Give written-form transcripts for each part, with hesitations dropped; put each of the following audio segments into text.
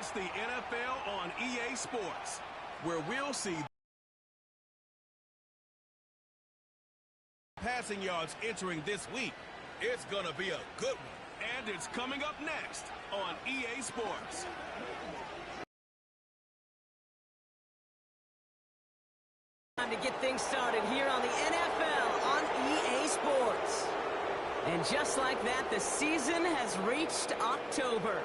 It's the NFL on EA Sports, where we'll see passing yards entering this week. It's going to be a good one, and it's coming up next on EA Sports. Time to get things started here on the NFL on EA Sports. And just like that, the season has reached October.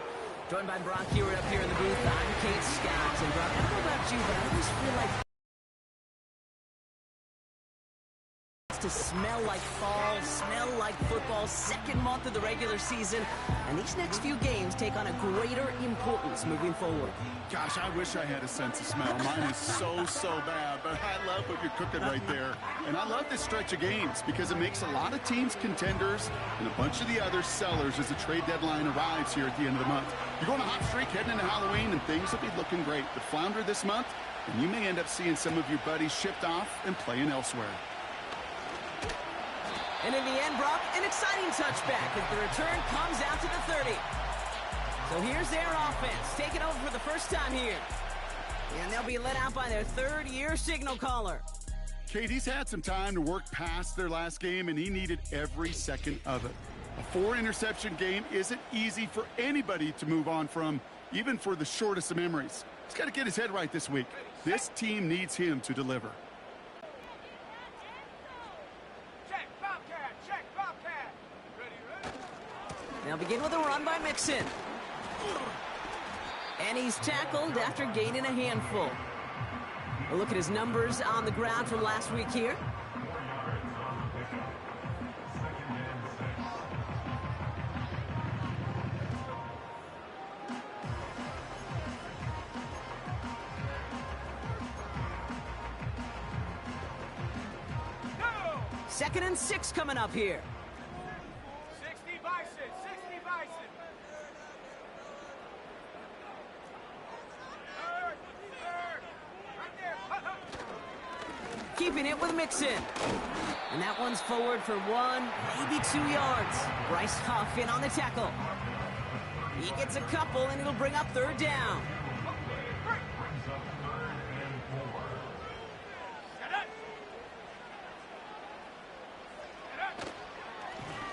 Joined by Brock Hewitt up here in the booth. I'm Kate Scott. And Brock, I don't know about you, but I always feel like to smell like fall, smell like football, second month of the regular season, and these next few games take on a greater importance moving forward. Gosh, I wish I had a sense of smell. Mine is so bad, but I love what you're cooking right there. And I love this stretch of games because it makes a lot of teams contenders and a bunch of the other sellers as the trade deadline arrives here at the end of the month. You're going a hot streak heading into Halloween, and things will be looking great. But flounder this month, and you may end up seeing some of your buddies shipped off and playing elsewhere. And in the end, Brock, an exciting touchback as the return comes out to the 30. So here's their offense, taking over for the first time here. And they'll be led out by their third-year signal caller. Kate, he's had some time to work past their last game, and he needed every second of it. A 4-interception game isn't easy for anybody to move on from, even for the shortest of memories. He's got to get his head right this week. This team needs him to deliver. They'll begin with a run by Mixon. And he's tackled after gaining a handful. A look at his numbers on the ground from last week here. Second and 6 coming up here. Keeping it with Mixon. And that one's forward for 1, maybe 2 yards. Bryce Huff in on the tackle. He gets a couple, and it'll bring up third down.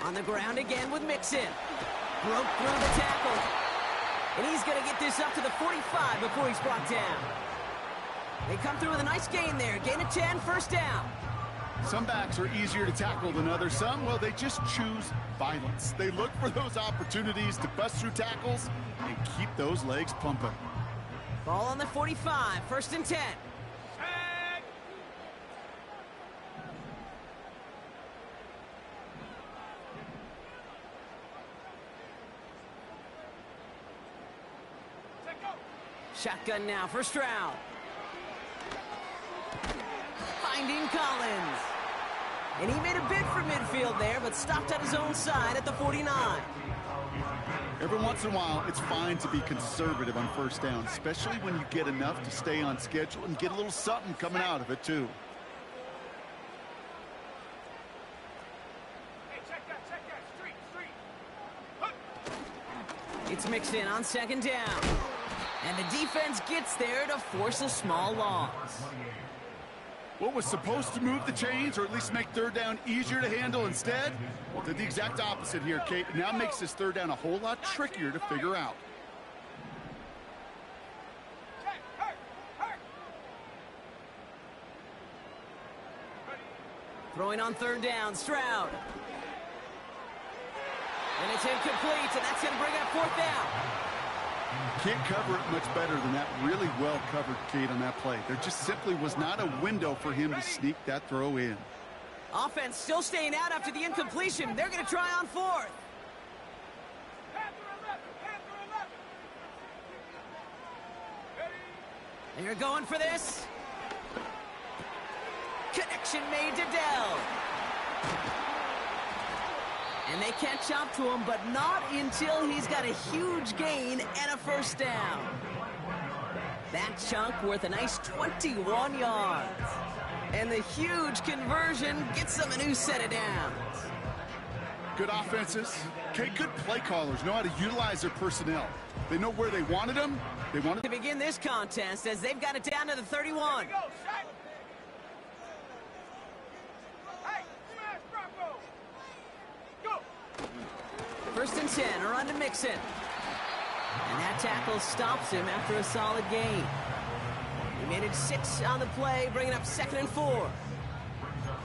On the ground again with Mixon. Broke through the tackle. And he's going to get this up to the 45 before he's brought down. They come through with a nice gain there. Gain of 10, first down. Some backs are easier to tackle than others. Some, well, they just choose violence. They look for those opportunities to bust through tackles and keep those legs pumping. Ball on the 45, first and 10. Shotgun now for Stroud. Finding Collins. And he made a bid for midfield there, but stopped at his own side at the 49. Every once in a while, it's fine to be conservative on first down, especially when you get enough to stay on schedule and get a little something coming out of it, too. Hey, check that. Street. It's mixed in on second down. And the defense gets there to force a small loss. What was supposed to move the chains or at least make third down easier to handle instead? Well, did the exact opposite here, Kate. Now makes this third down a whole lot trickier to figure out. Throwing on third down, Stroud. And it's incomplete, and that's going to bring up fourth down. Can't cover it much better than that. Really well covered, Kate, on that play. There just simply was not a window for him to sneak that throw in. Offense still staying out after the incompletion. They're going to try on fourth. They're going for this. Connection made to Dell. And they catch up to him, but not until he's got a huge gain and a first down. That chunk worth a nice 21 yards. And the huge conversion gets them a new set of downs. Good offenses. Okay, good play callers know how to utilize their personnel. They know where they wanted them, They wanted to begin this contest as they've got it down to the 31. Go, Shaq. Hey, smash Bronco. Go. First and 10, a run to Mixon. And that tackle stops him after a solid gain. He made it 6 on the play, bringing up 2nd and 4.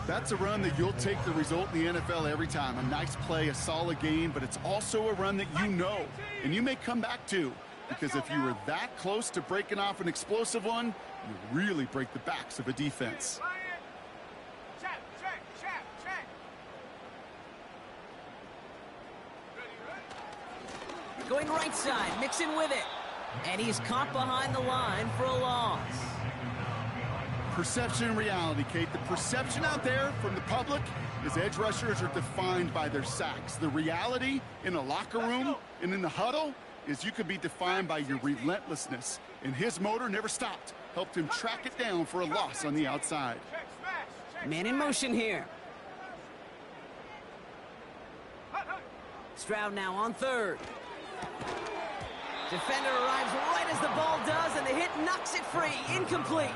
That's a run that you'll take the result in the NFL every time. A nice play, a solid game, but it's also a run that you know and you may come back to. Because if you were that close to breaking off an explosive one, you really break the backs of a defense. Check, check, check, check. Going right side, Mixon with it. And he's caught behind the line for a loss. Perception and reality, Kate. The perception out there from the public is edge rushers are defined by their sacks. The reality in a locker room and in the huddle is you could be defined by your relentlessness. And his motor never stopped. Helped him track it down for a loss on the outside. Check, smash. Check, Man in motion here. Stroud now on 3rd. Defender arrives right as the ball does, and the hit knocks it free. Incomplete.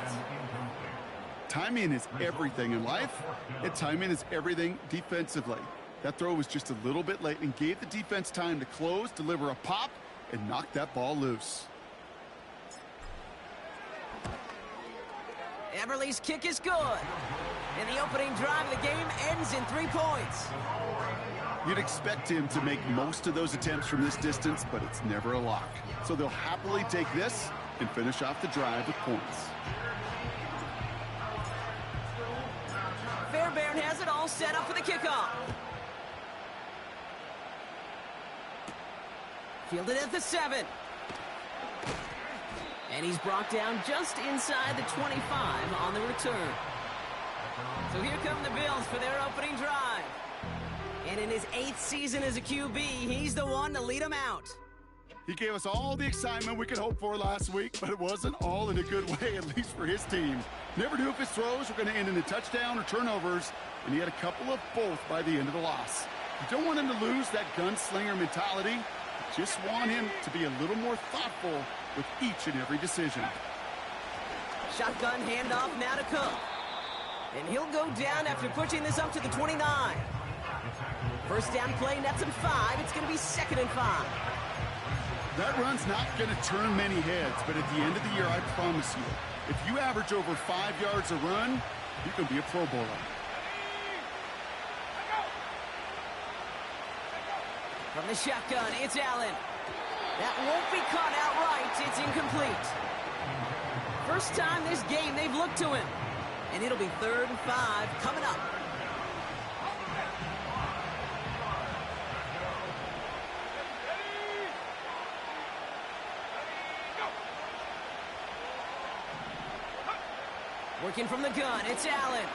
Timing is everything in life, and timing is everything defensively. That throw was just a little bit late and gave the defense time to close, deliver a pop, and knock that ball loose. Eberle's kick is good. And the opening drive of the game ends in 3 points. You'd expect him to make most of those attempts from this distance, but it's never a lock. So they'll happily take this and finish off the drive with points. Fairbairn has it all set up for the kickoff. Fielded at the 7. And he's brought down just inside the 25 on the return. So here come the Bills for their opening drive. And in his 8th season as a QB, he's the one to lead them out. He gave us all the excitement we could hope for last week, but it wasn't all in a good way, at least for his team. Never knew if his throws were going to end in a touchdown or turnovers, and he had a couple of both by the end of the loss. You don't want him to lose that gunslinger mentality. You just want him to be a little more thoughtful with each and every decision. Shotgun handoff now to Cook. And he'll go down after pushing this up to the 29. First down play nets him 5. It's going to be 2nd and 5. That run's not going to turn many heads, but at the end of the year, I promise you, if you average over 5 yards a run, you can be a Pro Bowler. From the shotgun, it's Allen. That won't be caught outright. It's incomplete. First time this game they've looked to him. And it'll be 3rd and 5 coming up. Working from the gun, it's Allen.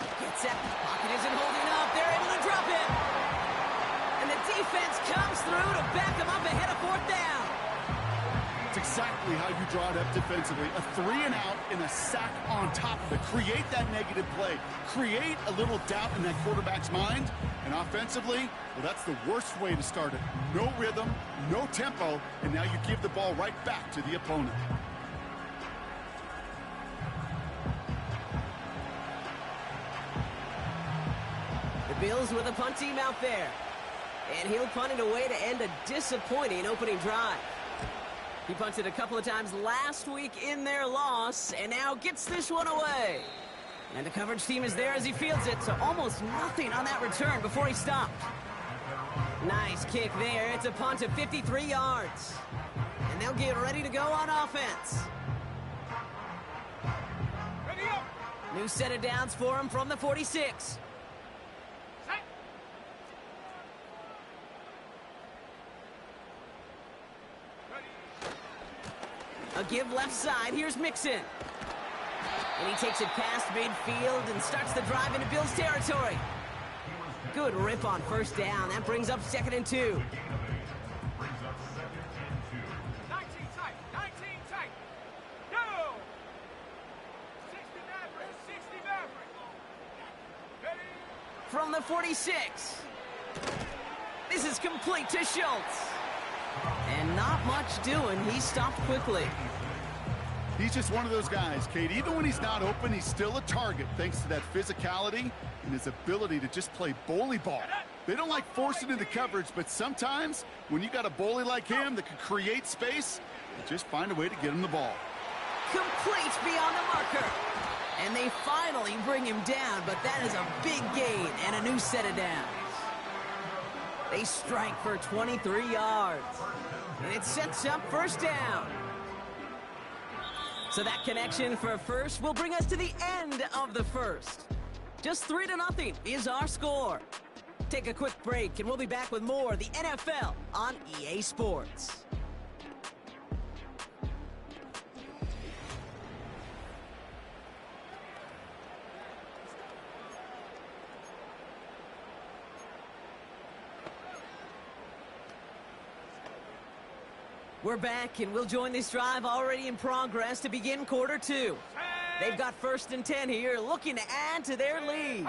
Gets that pocket isn't holding up. They're able to drop it. And the defense comes through to back him up ahead of 4th down. It's exactly how you draw it up defensively. A 3 and out and a sack on top of it. Create that negative play. Create a little doubt in that quarterback's mind. And offensively, well, that's the worst way to start it. No rhythm, no tempo, and now you give the ball right back to the opponent. Bills with a punt team out there. And he'll punt it away to end a disappointing opening drive. He punted a couple of times last week in their loss, and now gets this one away. And the coverage team is there as he fields it, so almost nothing on that return before he stopped. Nice kick there. It's a punt of 53 yards. And they'll get ready to go on offense. Ready up. New set of downs for him from the 46. A give left side. Here's Mixon. And he takes it past midfield and starts the drive into Bills territory. Good rip on first down. That brings up 2nd and 2. 19 tight. 19 tight. Go. 60 Maverick. 60 Maverick. Ready. From the 46. This is complete to Schultz. And not much doing. He stopped quickly. He's just one of those guys, Kate. Even when he's not open, he's still a target thanks to that physicality and his ability to just play bully ball. They don't like forcing into coverage, but sometimes when you got a bully like him that can create space, you just find a way to get him the ball. Complete beyond the marker. And they finally bring him down, but that is a big gain and a new set of downs. They strike for 23 yards. And it sets up first down. So that connection for first will bring us to the end of the first. Just 3-0 is our score. Take a quick break, and we'll be back with more of the NFL on EA Sports. We're back, and we'll join this drive already in progress to begin quarter two. They've got 1st and 10 here, looking to add to their lead.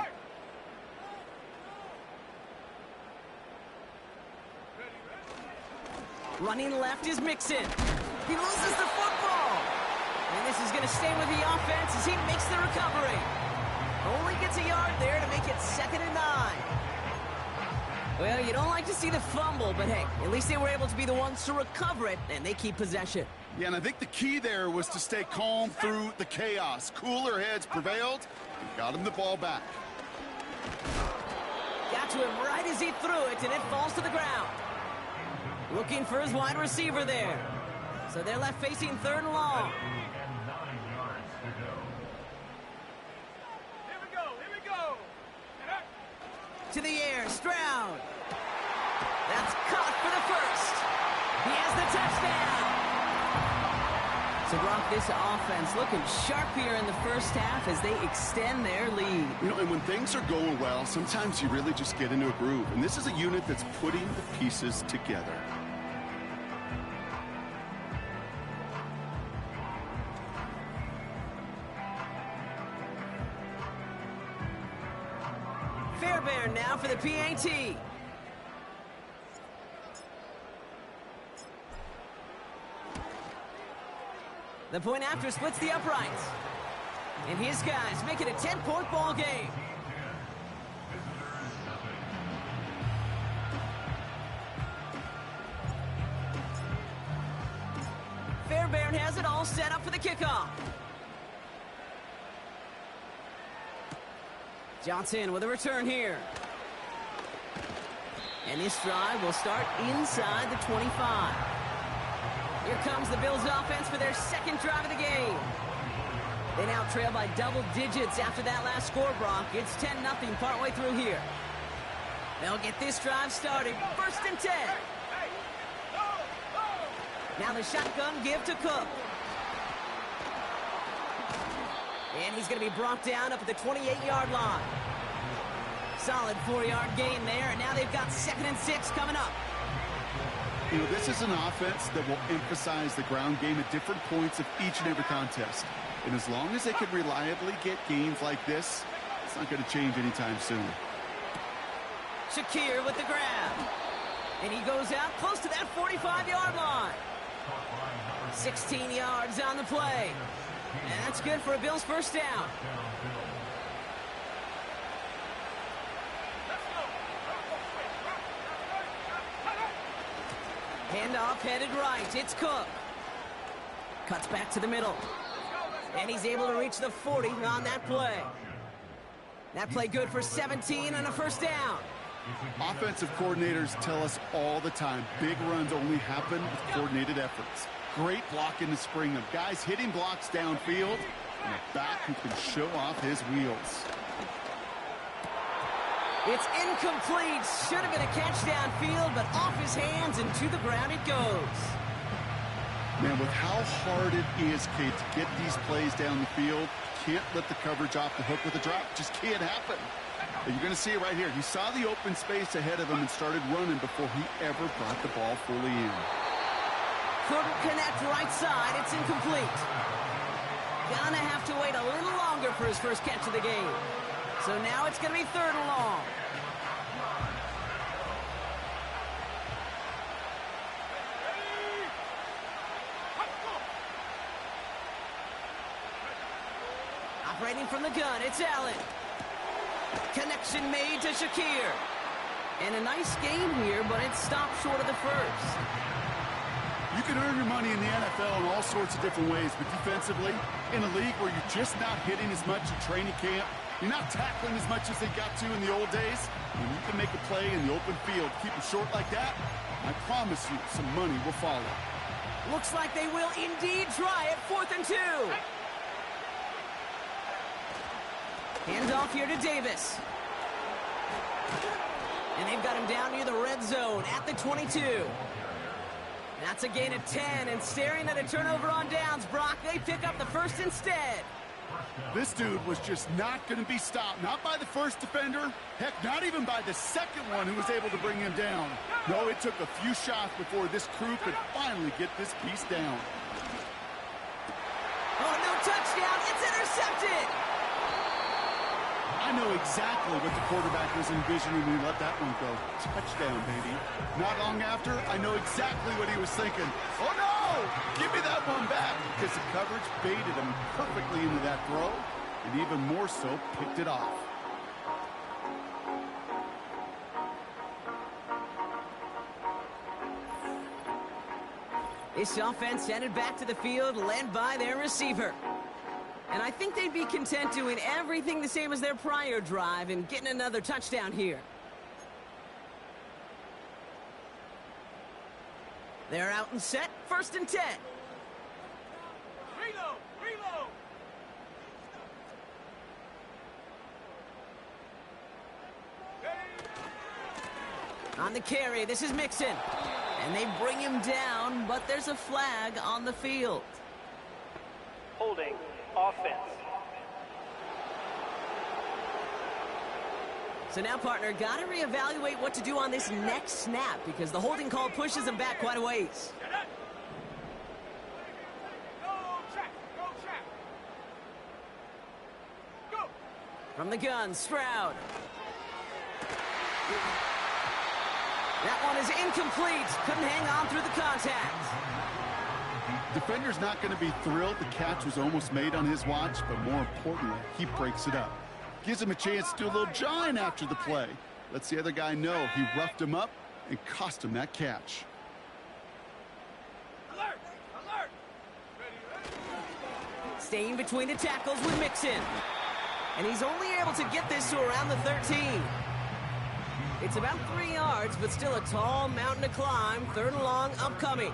Running left is Mixon. He loses the football. And this is going to stay with the offense as he makes the recovery. Only gets a yard there to make it 2nd and 9. Well, you don't like to see the fumble, but hey, at least they were able to be the ones to recover it, and they keep possession. Yeah, and I think the key there was to stay calm through the chaos. Cooler heads prevailed and got him the ball back. Got to him right as he threw it, and it falls to the ground. Looking for his wide receiver there. So they're left facing 3rd and long. To the air, Stroud. That's caught for the first. He has the touchdown. So, Brock, this offense looking sharp here in the first half as they extend their lead. You know, and when things are going well, sometimes you really just get into a groove. And this is a unit that's putting the pieces together. Fairbairn now for the PAT. The point after splits the uprights. And his guys make it a 10-point ball game. Fairbairn has it all set up for the kickoff. Johnson with a return here. And this drive will start inside the 25. Here comes the Bills offense for their 2nd drive of the game. They now trail by double digits after that last score, Brock. It's 10-0 partway through here. They'll get this drive started. 1st and 10. Now the shotgun give to Cook. And he's going to be brought down up at the 28-yard line. Solid 4-yard gain there, and now they've got 2nd and 6 coming up. You know, this is an offense that will emphasize the ground game at different points of each and every contest. And as long as they can reliably get gains like this, it's not going to change anytime soon. Shakir with the grab. And he goes out close to that 45-yard line. 16 yards on the play. And that's good for a Bills first down. Handoff headed right. It's Cook. Cuts back to the middle. And he's able to reach the 40 on that play. That play good for 17 and a first down. Offensive coordinators tell us all the time, big runs only happen with coordinated efforts. Great block in the spring of guys hitting blocks downfield and a back who can show off his wheels. It's incomplete. Should have been a catch downfield, but off his hands and to the ground it goes. Man, with how hard it is, Kate, to get these plays down the field, can't let the coverage off the hook with a drop. Just can't happen. But you're going to see it right here. He saw the open space ahead of him and started running before he ever brought the ball fully in. Couldn't connect right side. It's incomplete. Gonna have to wait a little longer for his first catch of the game. So now it's going to be 3rd and long. Operating from the gun, it's Allen. Connection made to Shakir. And a nice game here, but it stopped short of the first. You can earn your money in the NFL in all sorts of different ways, but defensively, in a league where you're just not hitting as much in training camp, you're not tackling as much as they got to in the old days, when you can make a play in the open field, keep it short like that, I promise you some money will follow. Looks like they will indeed try it. 4th and 2. Handoff here to Davis. And they've got him down near the red zone at the 22. That's a gain of 10, and staring at a turnover on downs, Brock, they pick up the first instead. This dude was just not going to be stopped. Not by the first defender. Heck, not even by the second one who was able to bring him down. No, it took a few shots before this crew could finally get this piece down. Oh, no touchdown. It's intercepted. I know exactly what the quarterback was envisioning when he let that one go. Touchdown, baby. Not long after, I know exactly what he was thinking. Oh, no! Give me that one back, because the coverage baited him perfectly into that throw, and even more so, picked it off. This offense headed back to the field, led by their receiver. And I think they'd be content doing everything the same as their prior drive and getting another touchdown here. They're out and set. 1st and 10. Reload! Reload! On the carry, this is Mixon. And they bring him down, but there's a flag on the field. Holding. Offense. So now, partner, got to reevaluate what to do on this next snap because the holding call pushes him back quite a ways. Go check! Go check! Go! From the gun, Stroud. That one is incomplete. Couldn't hang on through the contact. Defender's not going to be thrilled the catch was almost made on his watch, but more importantly, he breaks it up. Gives him a chance to do a little jawing after the play. Lets the other guy know he roughed him up and cost him that catch. Alert! Alert! Staying between the tackles with Mixon. And he's only able to get this to around the 13. It's about 3 yards, but still a tall mountain to climb. 3rd and long upcoming.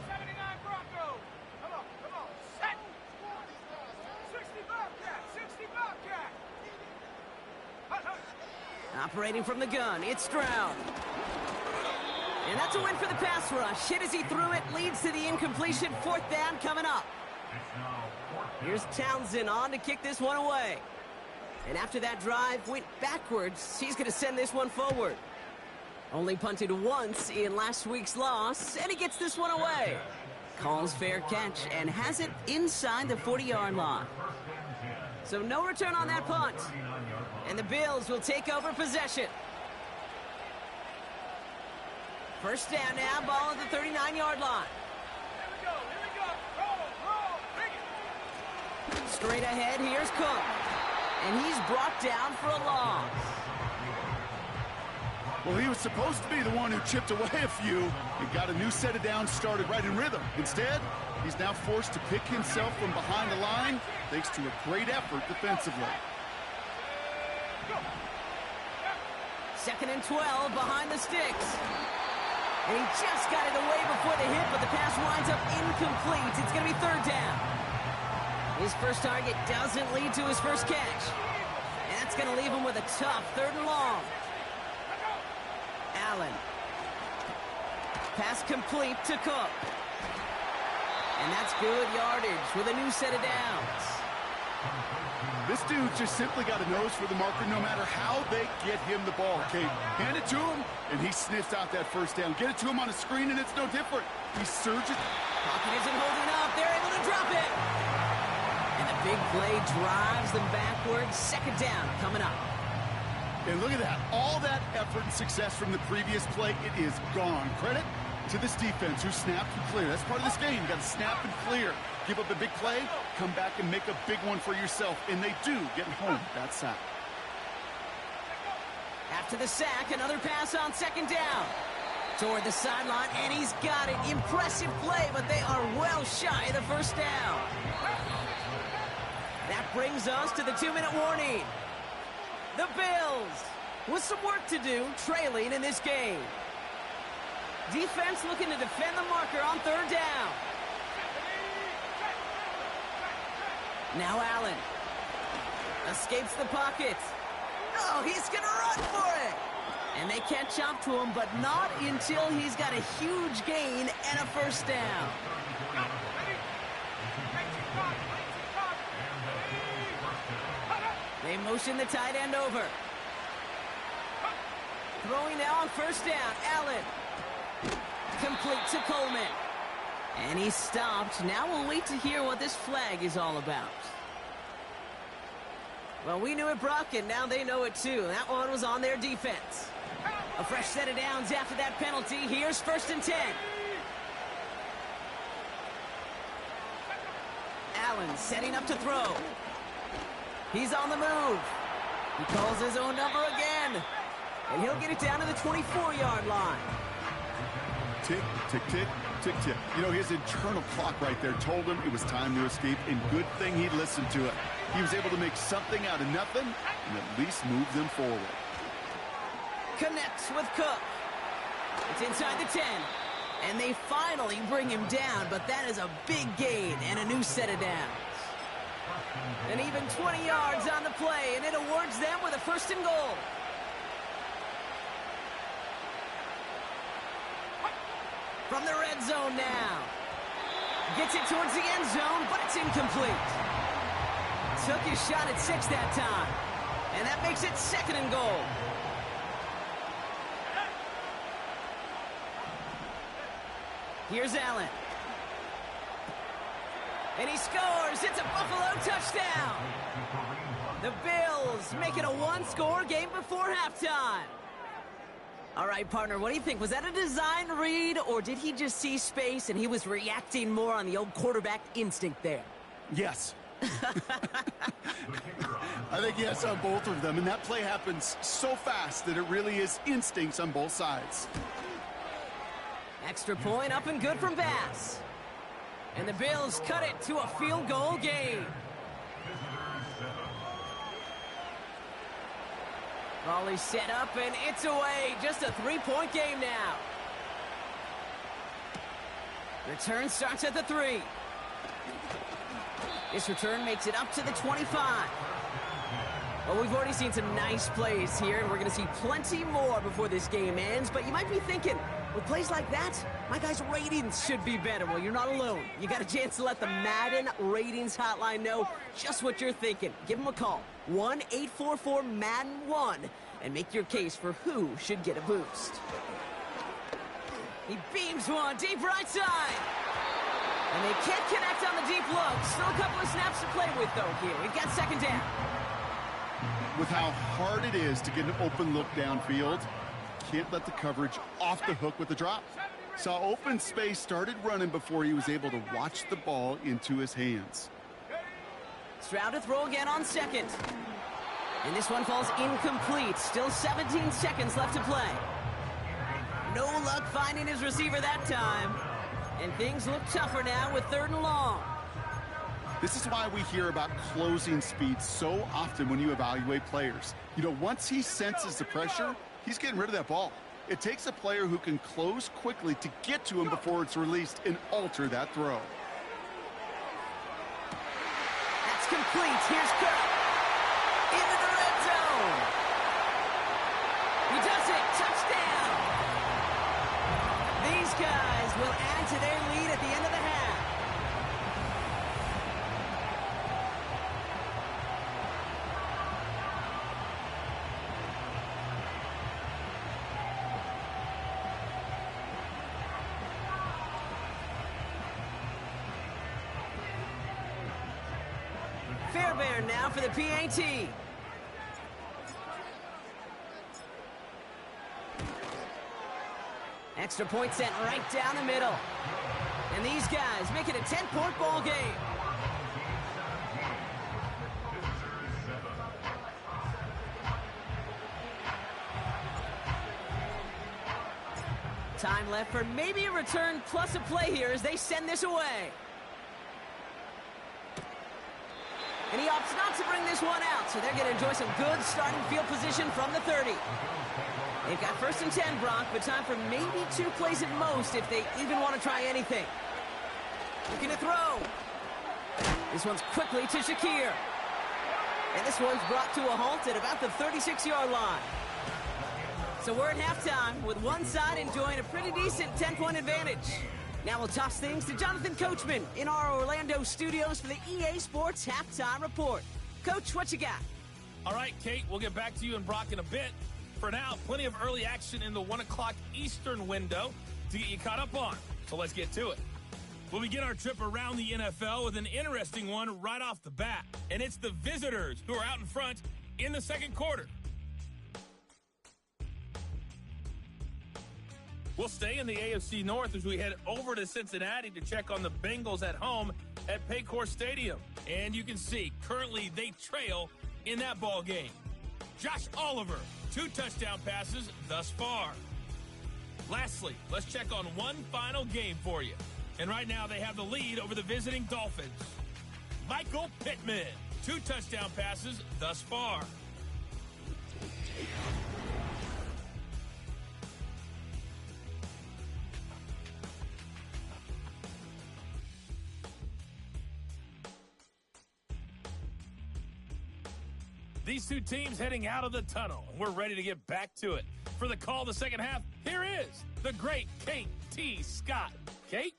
79 Broncos! Come on, come on, set! 60 Bobcat! 60 Bobcat! Hut, hut. Operating from the gun, it's Stroud. And that's a win for the pass rush. Hit as he threw it, leads to the incompletion. 4th down coming up. Here's Townsend on to kick this one away. And after that drive went backwards, he's going to send this one forward. Only punted once in last week's loss, and he gets this one away. Calls fair catch and has it inside the 40-yard line. So no return on that punt. And the Bills will take over possession. 1st down now, ball at the 39-yard line. Here we go, here we go! Roll, bring it! Straight ahead, here's Cook. And he's brought down for a loss. Well, he was supposed to be the one who chipped away a few and got a new set of downs started right in rhythm. Instead, he's now forced to pick himself from behind the line thanks to a great effort defensively. 2nd and 12 behind the sticks. And he just got it away before the hit, but the pass winds up incomplete. It's going to be 3rd down. His first target doesn't lead to his first catch. And that's going to leave him with a tough 3rd and long. Allen. Pass complete to Cook. And that's good yardage with a new set of downs. This dude just simply got a nose for the marker no matter how they get him the ball, Kate. Hand it to him, and he sniffs out that 1st down. Get it to him on a screen, and it's no different. He surges. Pocket isn't holding up. They're able to drop it. And the big play drives them backwards. 2nd down coming up. And look at that. All that effort and success from the previous play, it is gone. Credit to this defense who snapped and clear. That's part of this game. You got to snap and clear. Give up a big play, come back and make a big one for yourself. And they do get home that sack. After the sack, another pass on second down. Toward the sideline, and he's got it. Impressive play, but they are well shy of the first down. That brings us to the 2-minute warning. The Bills with some work to do, trailing in this game. Defense looking to defend the marker on third down. Now Allen escapes the pocket. Oh, he's going to run for it. And they catch up to him, but not until he's got a huge gain and a first down. They motion the tight end over. Throwing now on first down, Allen. Complete to Coleman. And he's stopped. Now we'll wait to hear what this flag is all about. Well, we knew it, Brock, and now they know it too. That one was on their defense. A fresh set of downs after that penalty. Here's 1st and 10. Allen setting up to throw. He's on the move. He calls his own number again. And he'll get it down to the 24-yard line. Tick, tick, tick, tick, tick. You know, his internal clock right there told him it was time to escape, and good thing he listened to it. He was able to make something out of nothing and at least move them forward. Connects with Cook. It's inside the 10. And they finally bring him down, but that is a big gain and a new set of downs. And even 20 yards on the play, and it awards them with a 1st and goal. From the red zone now. Gets it towards the end zone, but it's incomplete. Took his shot at 6 that time. And that makes it 2nd and goal. Here's Allen. And he scores. It's a Buffalo touchdown. The Bills make it a one-score game before halftime. All right, partner, what do you think? Was that a design read, or did he just see space and he was reacting more on the old quarterback instinct there? Yes. I think yes on both of them, and that play happens so fast that it really is instincts on both sides. Extra point up and good from Bass. And the Bills cut it to a field goal game. Volley set up, and it's away. Just a 3-point game now. Return starts at the 3. This return makes it up to the 25. Well, we've already seen some nice plays here, and we're going to see plenty more before this game ends. But you might be thinking, with plays like that, my guys' ratings should be better. Well, you're not alone. You got a chance to let the Madden ratings hotline know just what you're thinking. Give them a call, 1-844-MADDEN-1, and make your case for who should get a boost. He beams one deep right side. And they can't connect on the deep look. Still a couple of snaps to play with, though, here. We've got 2nd down. With how hard it is to get an open look downfield, can't let the coverage off the hook with the drop. Saw open space, started running before he was able to watch the ball into his hands. Stroud to throw again on 2nd. And this one falls incomplete. Still 17 seconds left to play. No luck finding his receiver that time. And things look tougher now with 3rd and long. This is why we hear about closing speed so often when you evaluate players. You know, once he senses the pressure, he's getting rid of that ball. It takes a player who can close quickly to get to him before it's released and alter that throw. That's complete. Here's Cook. Into the red zone. He does it. Touchdown. These guys will add to their lead at the end of the half. Fairbairn now for the PAT. Extra point sent right down the middle. And these guys make it a 10-point ball game. Time left for maybe a return plus a play here as they send this away. And he opts not to bring this one out, so they're going to enjoy some good starting field position from the 30. They've got 1st and 10, Brock, but time for maybe 2 plays at most if they even want to try anything. Looking to throw. This one's quickly to Shakir. And this one's brought to a halt at about the 36-yard line. So we're at halftime with one side enjoying a pretty decent 10-point advantage. Now we'll toss things to Jonathan Coachman in our Orlando studios for the EA Sports Halftime Report. Coach, what you got? All right, Kate, we'll get back to you and Brock in a bit. For now, plenty of early action in the 1 o'clock Eastern window to get you caught up on. So let's get to it. We'll begin our trip around the NFL with an interesting one right off the bat. And it's the visitors who are out in front in the second quarter. We'll stay in the AFC North as we head over to Cincinnati to check on the Bengals at home at Paycor Stadium. And you can see, currently they trail in that ball game. Josh Oliver, 2 touchdown passes thus far. Lastly, let's check on one final game for you. And right now they have the lead over the visiting Dolphins. Michael Pittman, 2 touchdown passes thus far. These 2 teams heading out of the tunnel. We're ready to get back to it. For the call of the second half, here is the great Kate T. Scott. Kate?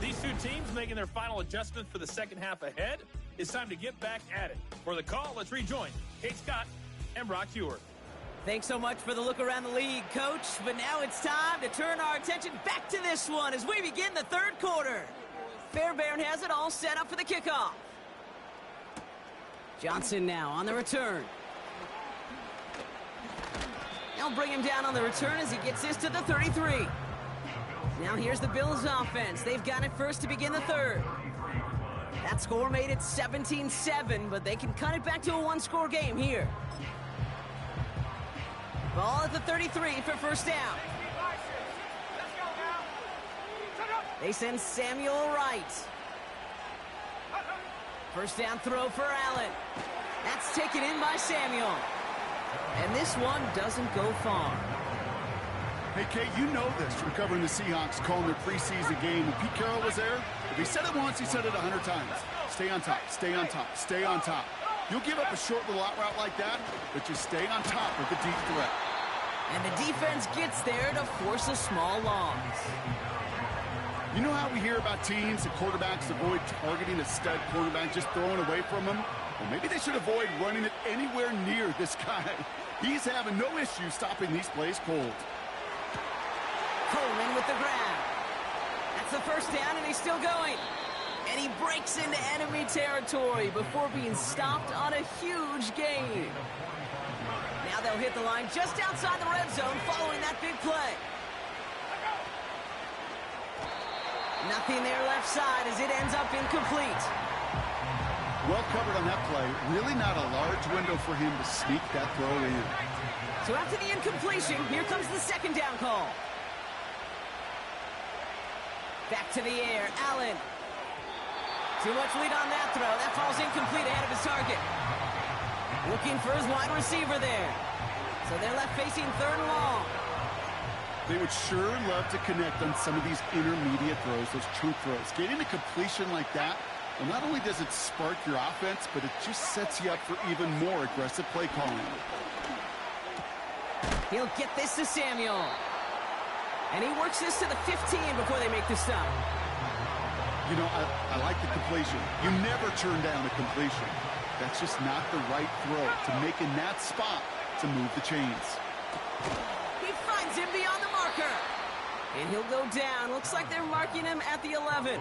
These 2 teams making their final adjustment for the second half ahead. It's time to get back at it. For the call, let's rejoin Kate Scott and Brock Hewer. Thanks so much for the look around the league, Coach. But now it's time to turn our attention back to this one as we begin the third quarter. Fairbairn has it all set up for the kickoff. Johnson now on the return. They'll bring him down on the return as he gets this to the 33. Now here's the Bills offense. They've got it first to begin the third. That score made it 17-7, but they can cut it back to a 1-score game here. Ball at the 33 for first down. They send Samuel right. First down throw for Allen. That's taken in by Samuel. And this one doesn't go far. Hey, Kate, you know this from covering the Seahawks, calling their preseason game. When Pete Carroll was there, if he said it once, he said it 100 times. Stay on top, stay on top, stay on top. You'll give up a short little out route like that, but just stay on top of the deep threat. And the defense gets there to force a small loss. You know how we hear about teams and quarterbacks avoid targeting a stud quarterback, just throwing away from him? Well, maybe they should avoid running it anywhere near this guy. He's having no issue stopping these plays cold. Coleman with the grab. That's the first down, and he's still going. And he breaks into enemy territory before being stopped on a huge gain. Now they'll hit the line just outside the red zone following that big play. Nothing there left side as it ends up incomplete. Well covered on that play. Really not a large window for him to sneak that throw in. So after the incompletion, here comes the second down call. Back to the air, Allen. Too much lead on that throw. That falls incomplete ahead of his target. Looking for his wide receiver there. So they're left facing third and long. They would sure love to connect on some of these intermediate throws, those chunk throws. Getting a completion like that, well, not only does it spark your offense, but it just sets you up for even more aggressive play calling. He'll get this to Samuel. And he works this to the 15 before they make the stop. You know, I like the completion. You never turn down a completion. That's just not the right throw to make in that spot to move the chains. He finds him beyond the marker. And he'll go down. Looks like they're marking him at the 11.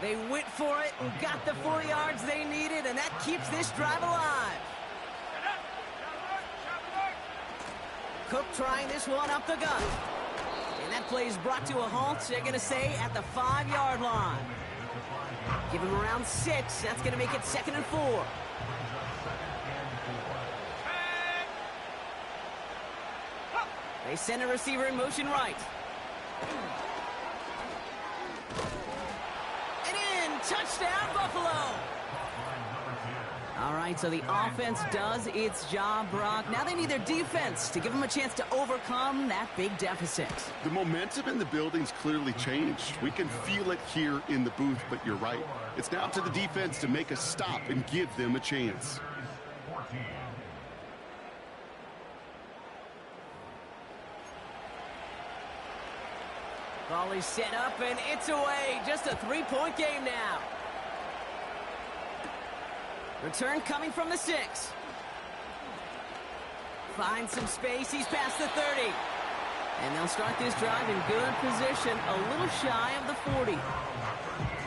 They went for it and got the 4 yards they needed, and that keeps this drive alive. Cook trying this one up the gut. And that play is brought to a halt. They're going to say at the 5-yard line. Give him around 6. That's going to make it 2nd and 4. They send a receiver in motion right. And in. Touchdown, Buffalo. All right, so the offense does its job, Brock. Now they need their defense to give them a chance to overcome that big deficit. The momentum in the building's clearly changed. We can feel it here in the booth, but you're right. It's now to the defense to make a stop and give them a chance. Ball is set up, and it's away. Just a 3-point game now. Return coming from the 6. Finds some space. He's past the 30. And they'll start this drive in good position, a little shy of the 40.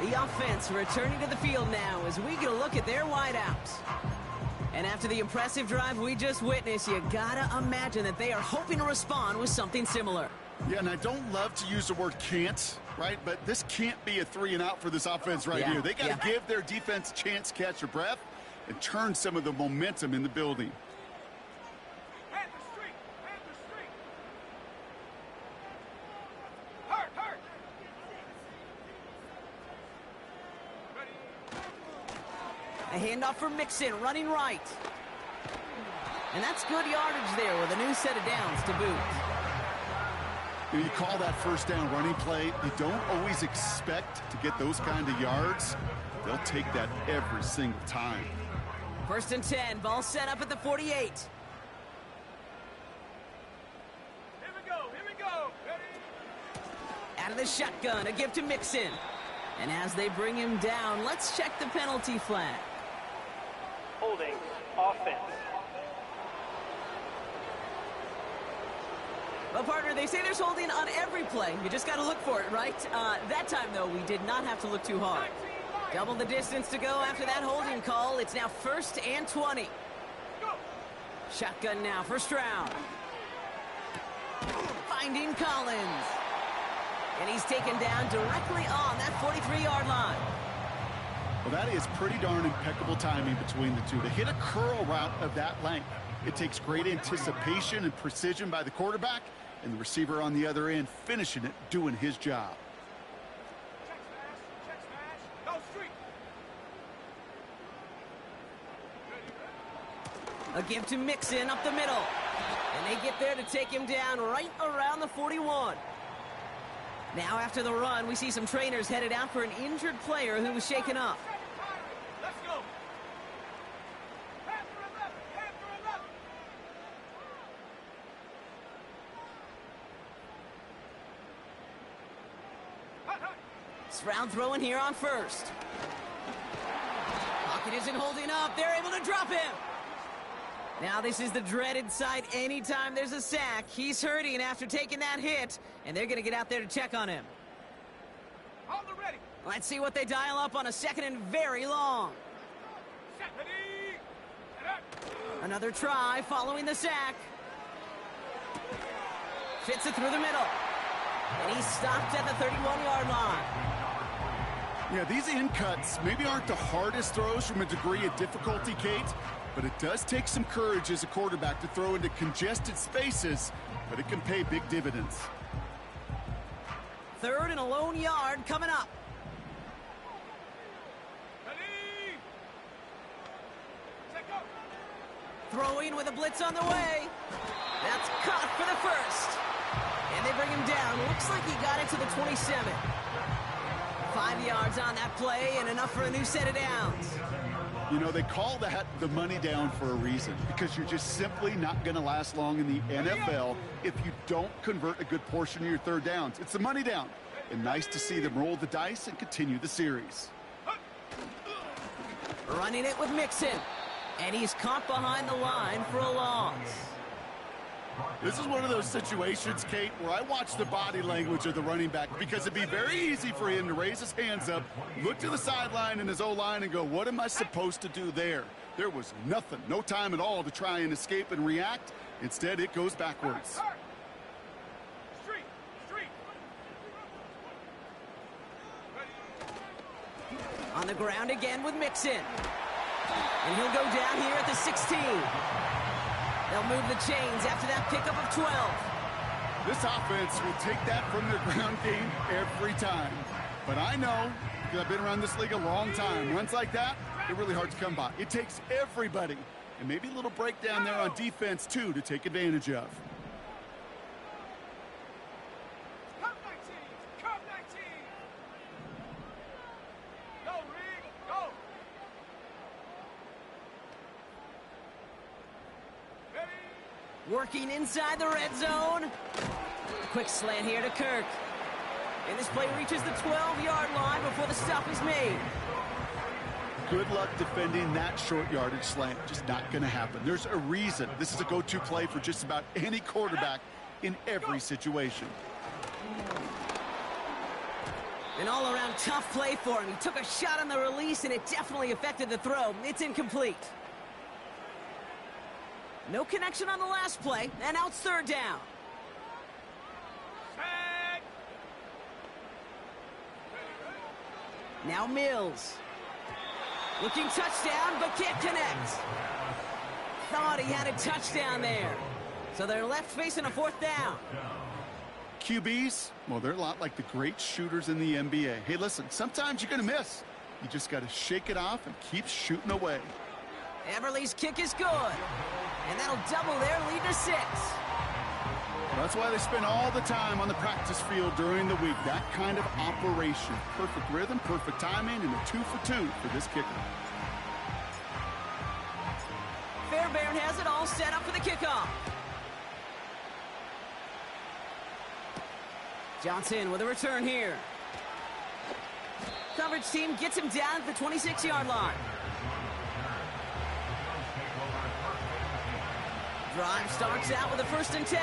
The offense returning to the field now as we get a look at their wideouts. And after the impressive drive we just witnessed, you gotta imagine that they are hoping to respond with something similar. Yeah, and I don't love to use the word can't, right? But this can't be a 3-and-out for this offense right here. They got to give their defense a chance to catch their breath and turn some of the momentum in the building. Hand the street! Hand the street! Hurt! Hurt! Ready? A handoff for Mixon, running right. And that's good yardage there with a new set of downs to boot. You call that first down running play. You don't always expect to get those kind of yards. They'll take that every single time. 1st and 10, ball set up at the 48. Here we go! Here we go! Ready? Out of the shotgun, a give to Mixon. And as they bring him down, let's check the penalty flag. Holding. Offense. Well, partner, they say there's holding on every play. You just got to look for it, right? That time, though, we did not have to look too hard. Double the distance to go after that holding call. It's now 1st and 20. Shotgun now for Stroud. Finding Collins. And he's taken down directly on that 43-yard line. Well, that is pretty darn impeccable timing between the two. To hit a curl route of that length, it takes great anticipation and precision by the quarterback, and the receiver on the other end finishing it, doing his job. Check smash! Go street! A give to Mixon up the middle. And they get there to take him down right around the 41. Now after the run, we see some trainers headed out for an injured player who was shaken up. Let's go! Hand for 11! Hand for 11! Stroud throwing here on 1st. Pocket isn't holding up. They're able to drop him. Now this is the dreaded sight anytime there's a sack. He's hurting after taking that hit, and they're going to get out there to check on him. Hold it ready! Let's see what they dial up on a 2nd and very long. Set ready! Set up! Another try following the sack. Fits it through the middle. And he's stopped at the 31-yard line. Yeah, these in cuts maybe aren't the hardest throws from a degree of difficulty, Kate, but it does take some courage as a quarterback to throw into congested spaces, but it can pay big dividends. 3rd and a lone yard coming up. Ready! Set go! Throwing with a blitz on the way. That's caught for the 1st. And they bring him down. Looks like he got it to the 27. 5 yards on that play and enough for a new set of downs. You know, they call that the money down for a reason, because you're just simply not going to last long in the NFL if you don't convert a good portion of your 3rd downs. It's the money down. And nice to see them roll the dice and continue the series. Running it with Mixon. And he's caught behind the line for a loss. This is one of those situations, Kate, where I watch the body language of the running back, because it'd be very easy for him to raise his hands up, look to the sideline in his O-line and go, what am I supposed to do there? There was nothing, no time at all to try and escape and react, Instead, it goes backwards. On the ground again with Mixon. And he'll go down here at the 16. They'll move the chains after that pickup of 12. This offense will take that from their ground game every time. But I know, because I've been around this league a long time, runs like that, they're really hard to come by. It takes everybody. And maybe a little breakdown there on defense, too, to take advantage of. Working inside the red zone. Quick slant here to Kirk. And this play reaches the 12-yard line before the stop is made. Good luck defending that short yardage slant. Just not going to happen. There's a reason this is a go-to play for just about any quarterback in every situation. An all-around tough play for him. He took a shot on the release, and it definitely affected the throw. It's incomplete. No connection on the last play, and now it's third down. Now Mills. Looking touchdown, but can't connect. Thought he had a touchdown there. So they're left facing a fourth down. QBs, well, they're a lot like the great shooters in the NBA. Hey, listen, sometimes you're going to miss. You just got to shake it off and keep shooting away. Everly's kick is good. And that'll double their lead to 6. That's why they spend all the time on the practice field during the week. That kind of operation. Perfect rhythm, perfect timing, and a 2-for-2 for this kicker. Fairbairn has it all set up for the kickoff. Johnson with a return here. Coverage team gets him down at the 26-yard line. Drive starts out with a 1st and 10.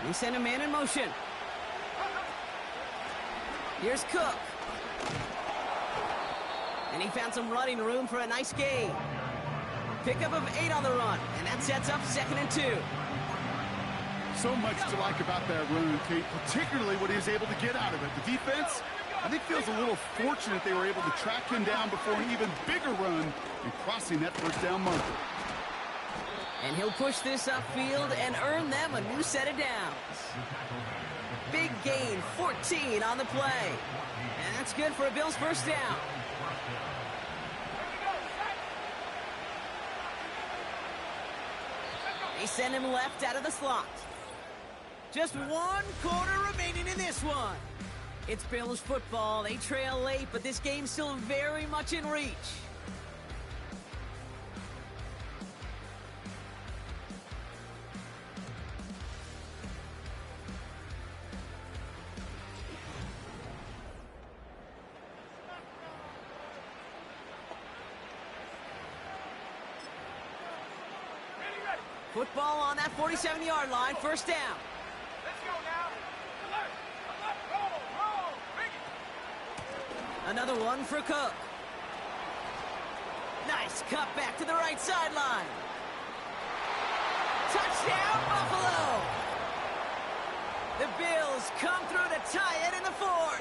They send a man in motion. Here's Cook. And he found some running room for a nice gain. Pickup of 8 on the run, and that sets up 2nd and 2. So much to like about that run, Kate, particularly what he was able to get out of it. The defense, I think, feels a little fortunate they were able to track him down before an even bigger run and crossing that first down marker. And he'll push this upfield and earn them a new set of downs. Big gain, 14 on the play. And that's good for a Bills first down. They send him left out of the slot. Just 1 quarter remaining in this one. It's Bills football. They trail late, but this game's still very much in reach. Football on that 47-yard line, first down. Let's go now. Alert, roll, bring it. Another one for Cook. Nice cut back to the right sideline. Touchdown, Buffalo. The Bills come through to tie it in the 4th.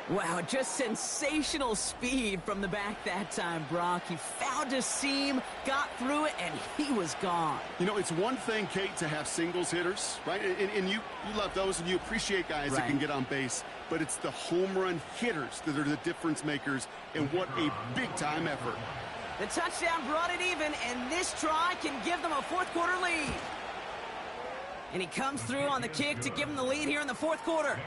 Wow, just sensational speed from the back that time, Brock. He found a seam, got through it, and he was gone. You know, it's one thing, Kate, to have singles hitters, right? And you love those, and you appreciate guys that can get on base. But it's the home run hitters that are the difference makers, and what a big-time effort. The touchdown brought it even, and this try can give them a 4th quarter lead. And he comes through on the kick to give them the lead here in the 4th quarter.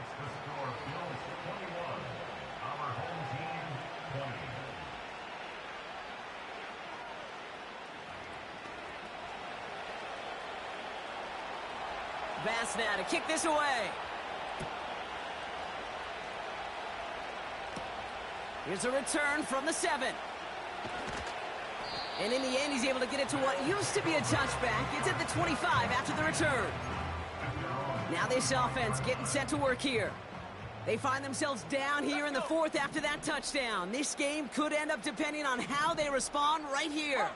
Bass now to kick this away. Here's a return from the 7. And in the end, he's able to get it to what used to be a touchback. It's at the 25 after the return. Now this offense getting set to work here. They find themselves down here in the 4th after that touchdown. This game could end up depending on how they respond right here.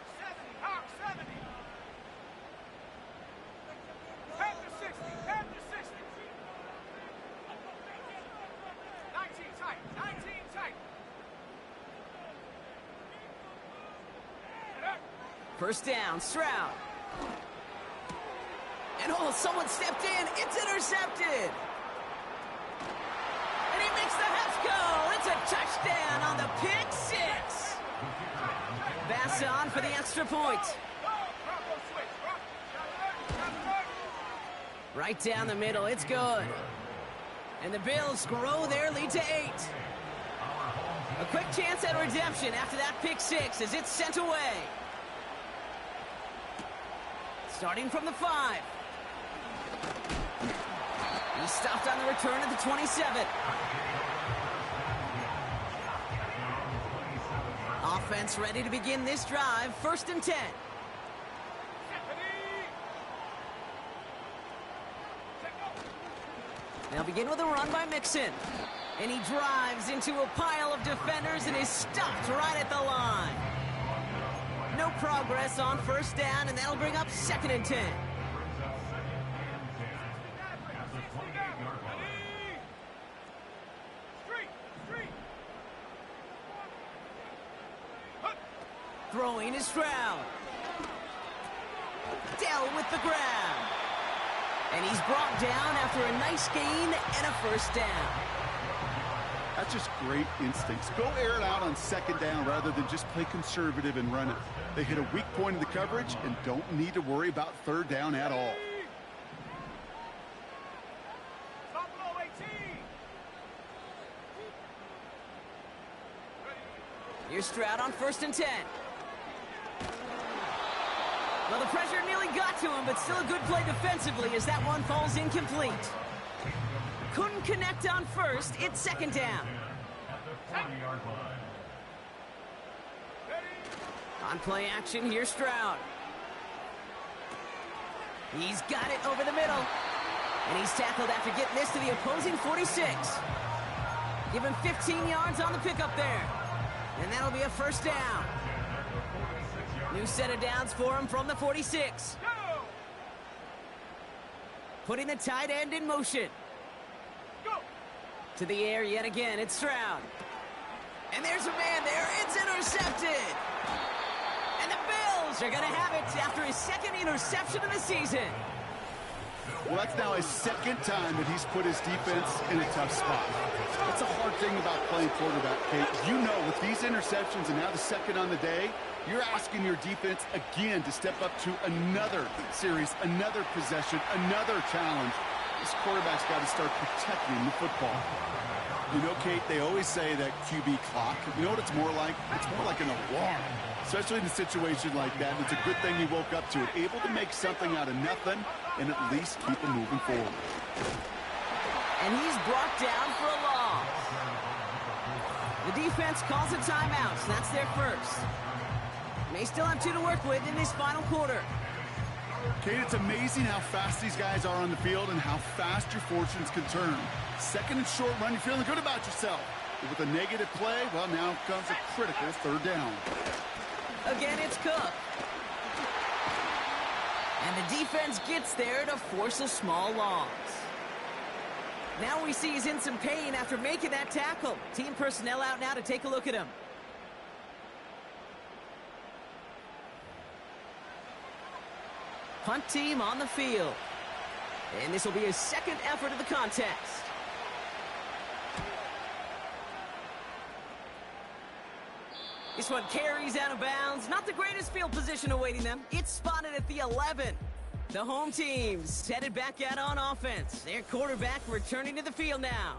First down, Stroud. And oh, someone stepped in. It's intercepted. And he makes the Hefco. It's a touchdown on the pick six. Bass on for the extra point. Right down the middle. It's good. And the Bills grow their lead to 8. A quick chance at redemption after that pick six as it's sent away. Starting from the 5. He's stopped on the return at the 27. Offense ready to begin this drive. First and 10. They'll begin with a run by Mixon. And he drives into a pile of defenders and is stopped right at the line. No progress on first down, and that'll bring up second and 10. Throwing is Stroud. Dell with the grab. And he's brought down after a nice gain and a first down. That's just great instincts. Go air it out on second down rather than just play conservative and run it. They hit a weak point in the coverage and don't need to worry about third down at all. Here's Stroud on first and 10. Well, the pressure nearly got to him, but still a good play defensively as that one falls incomplete. Couldn't connect on first. It's second down. On play action, here's Stroud. He's got it over the middle. And he's tackled after getting this to the opposing 46. Give him 15 yards on the pickup there. And that'll be a first down. New set of downs for him from the 46. Putting the tight end in motion. To the air yet again, it's Stroud. And there's a man there, it's intercepted. And the Bills are gonna have it after his second interception of the season. Well, that's now his second time that he's put his defense in a tough spot. That's a hard thing about playing quarterback, Kate. You know, with these interceptions and now the second on the day, you're asking your defense again to step up to another series, another possession, another challenge. This quarterback's got to start protecting the football. You know, Kate, they always say that QB clock. You know what it's more like? It's more like an alarm. Especially in a situation like that. It's a good thing he woke up to it. Able to make something out of nothing and at least keep him moving forward. And he's brought down for a loss. The defense calls a timeout, so that's their first. May still have 2 to work with in this final quarter. Kate, it's amazing how fast these guys are on the field and how fast your fortunes can turn. Second and short run, you're feeling good about yourself. But with a negative play, well, now comes a critical third down. Again, it's Cook. And the defense gets there to force a small loss. Now we see he's in some pain after making that tackle. Team personnel out now to take a look at him. Punt team on the field. And this will be his second effort of the contest. This one carries out of bounds. Not the greatest field position awaiting them. It's spotted at the 11. The home team's headed back out on offense. Their quarterback returning to the field now.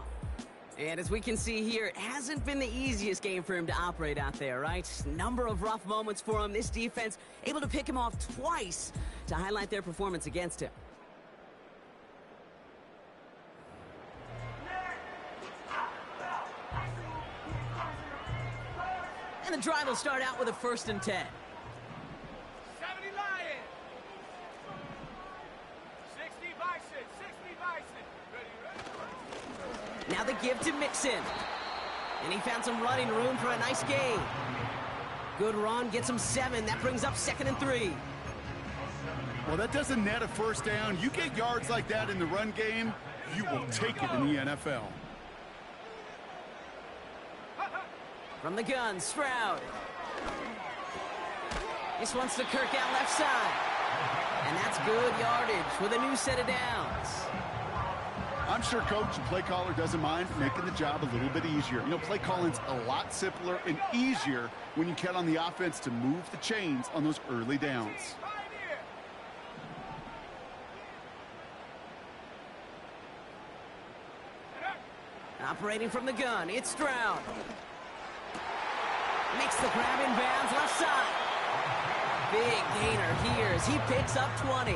And as we can see here, it hasn't been the easiest game for him to operate out there, right? Number of rough moments for him. This defense able to pick him off twice to highlight their performance against him. And the drive will start out with a 1st and 10. 70 Lions. 60 Bison. 60 Bison. Ready. Now the give to Mixon. And he found some running room for a nice gain. Good run, gets him 7. That brings up 2nd and 3. Well, that doesn't net a first down. You get yards like that in the run game, you will take it in the NFL. From the gun, Stroud. This one's to Kirk out left side. And that's good yardage with a new set of downs. I'm sure coach and play caller doesn't mind making the job a little bit easier. You know, play calling's a lot simpler and easier when you count on the offense to move the chains on those early downs. Operating from the gun, it's Stroud. Makes the grab in bounds left side. Big gainer here as he picks up 20.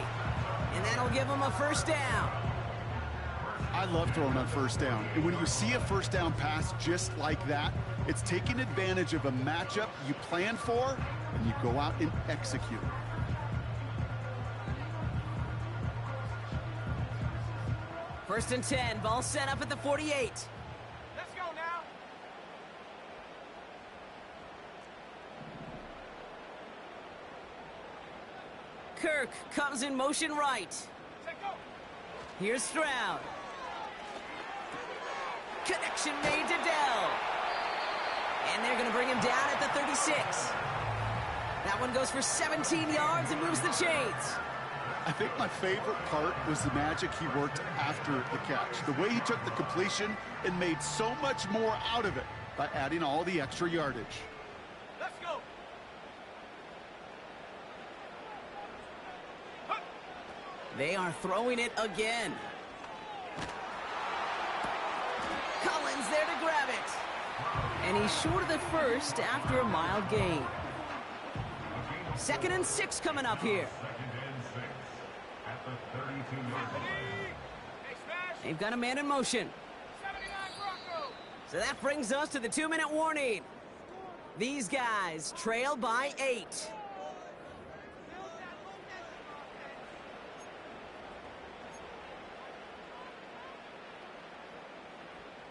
And that'll give him a first down. I love throwing on first down. And when you see a first down pass just like that, it's taking advantage of a matchup you plan for, and you go out and execute. First and 10, ball set up at the 48. Let's go now. Kirk comes in motion right. Take go. Here's Stroud. Connection made to Dell. And they're going to bring him down at the 36. That one goes for 17 yards and moves the chains. I think my favorite part was the magic he worked after the catch. The way he took the completion and made so much more out of it by adding all the extra yardage. Let's go. They are throwing it again. Collins there to grab it. And he's short of the first after a mild gain. 2nd and 6 coming up here. They've got a man in motion. 79 Broncos. So that brings us to the 2-minute warning. These guys trail by 8.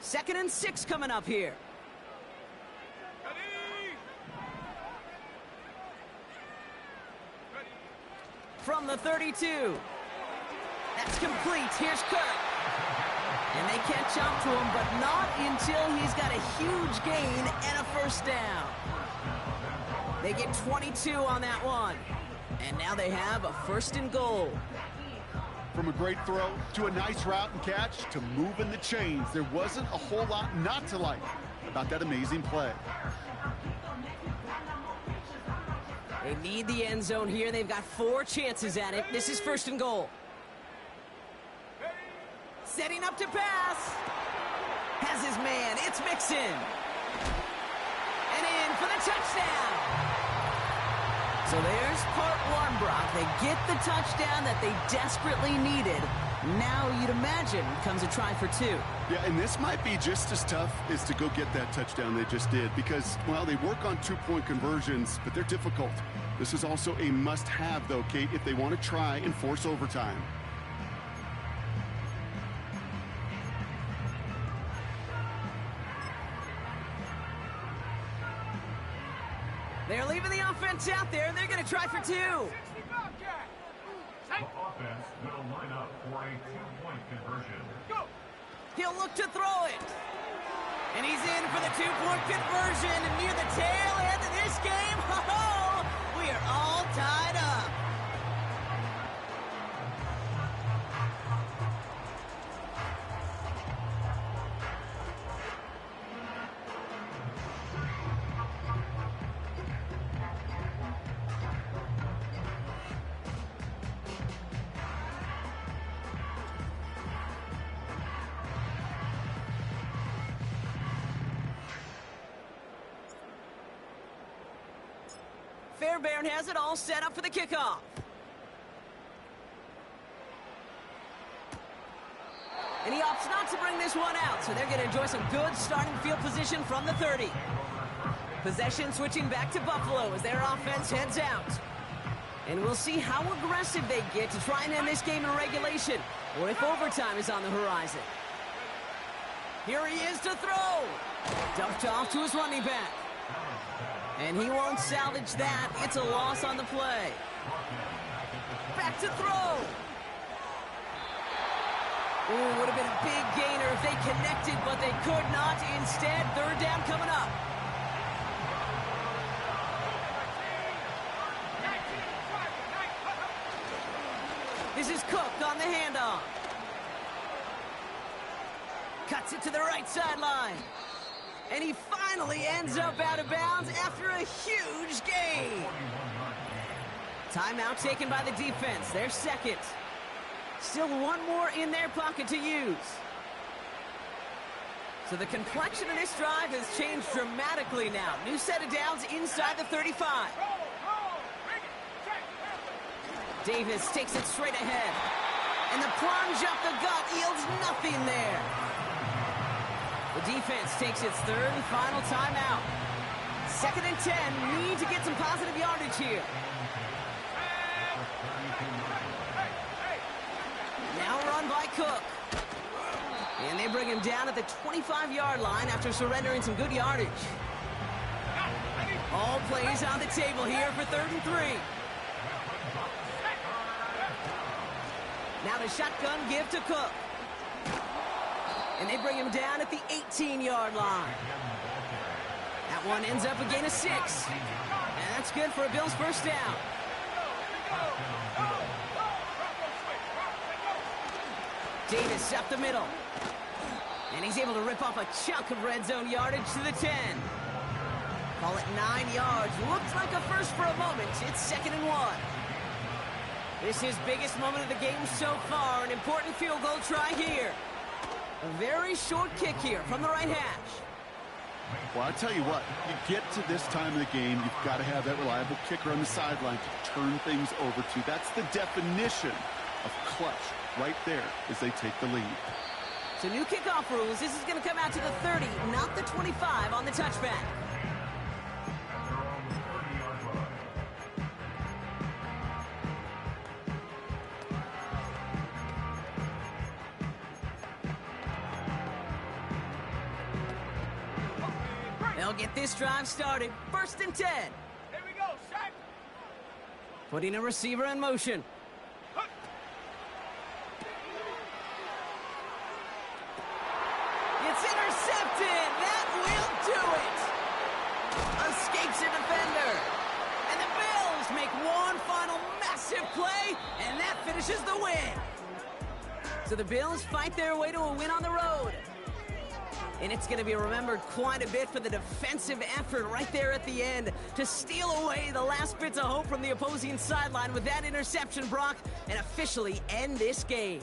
Second and 6 coming up here. From the 32. That's complete. Here's Kirk. And they catch up to him, but not until he's got a huge gain and a first down. They get 22 on that one. And now they have a 1st and goal. From a great throw to a nice route and catch to moving the chains, there wasn't a whole lot not to like about that amazing play. They need the end zone here. They've got 4 chances at it. This is 1st and goal. Setting up to pass. Has his man. It's Mixon. And in for the touchdown. So there's part 1, Brock. They get the touchdown that they desperately needed. Now you'd imagine comes a try for 2. Yeah, and this might be just as tough as to go get that touchdown they just did because, well, they work on 2-point conversions, but they're difficult. This is also a must-have, though, Kate, if they want to try and force overtime. They're leaving the offense out there, and they're going to try for 2. 60 Bobcat. The offense will line up for a 2-point conversion. Go. He'll look to throw it. And he's in for the 2-point conversion. And near the tail end of this game, we are all tied up. Fairbairn has it all set up for the kickoff. And he opts not to bring this one out, so they're going to enjoy some good starting field position from the 30. Possession switching back to Buffalo as their offense heads out. And we'll see how aggressive they get to try and end this game in regulation, or if overtime is on the horizon. Here he is to throw. Dumped off to his running back. And he won't salvage that. It's a loss on the play. Back to throw. Ooh, would have been a big gainer if they connected, but they could not. Instead, 3rd down coming up. This is Cook on the handoff. Cuts it to the right sideline. And he finally ends up out of bounds after a huge gain. Timeout taken by the defense. Their second. Still one more in their pocket to use. So the complexion of this drive has changed dramatically now. New set of downs inside the 35. Davis takes it straight ahead. And the plunge up the gut yields nothing there. The defense takes its third and final timeout. 2nd and 10. Need to get some positive yardage here. Now run by Cook. And they bring him down at the 25-yard line after surrendering some good yardage. All plays on the table here for 3rd and 3. Now the shotgun give to Cook. And they bring him down at the 18-yard line. That one ends up a gain of 6. And that's good for a Bills first down. Davis up the middle. And he's able to rip off a chunk of red zone yardage to the 10. Call it 9 yards. Looks like a first for a moment. It's 2nd and 1. This is his biggest moment of the game so far. An important field goal try here. A very short kick here from the right hash. Well, I tell you what, you get to this time of the game, you've got to have that reliable kicker on the sideline to turn things over to. That's the definition of clutch right there as they take the lead. So new kickoff rules. This is going to come out to the 30, not the 25 on the touchback. They'll get this drive started. 1st and 10. Here we go, Shaq. Putting a receiver in motion. It's intercepted. That will do it. Escapes a defender. And the Bills make one final massive play, and that finishes the win. So the Bills fight their way to a win on the road. And it's going to be remembered quite a bit for the defensive effort right there at the end to steal away the last bits of hope from the opposing sideline with that interception, Brock, and officially end this game.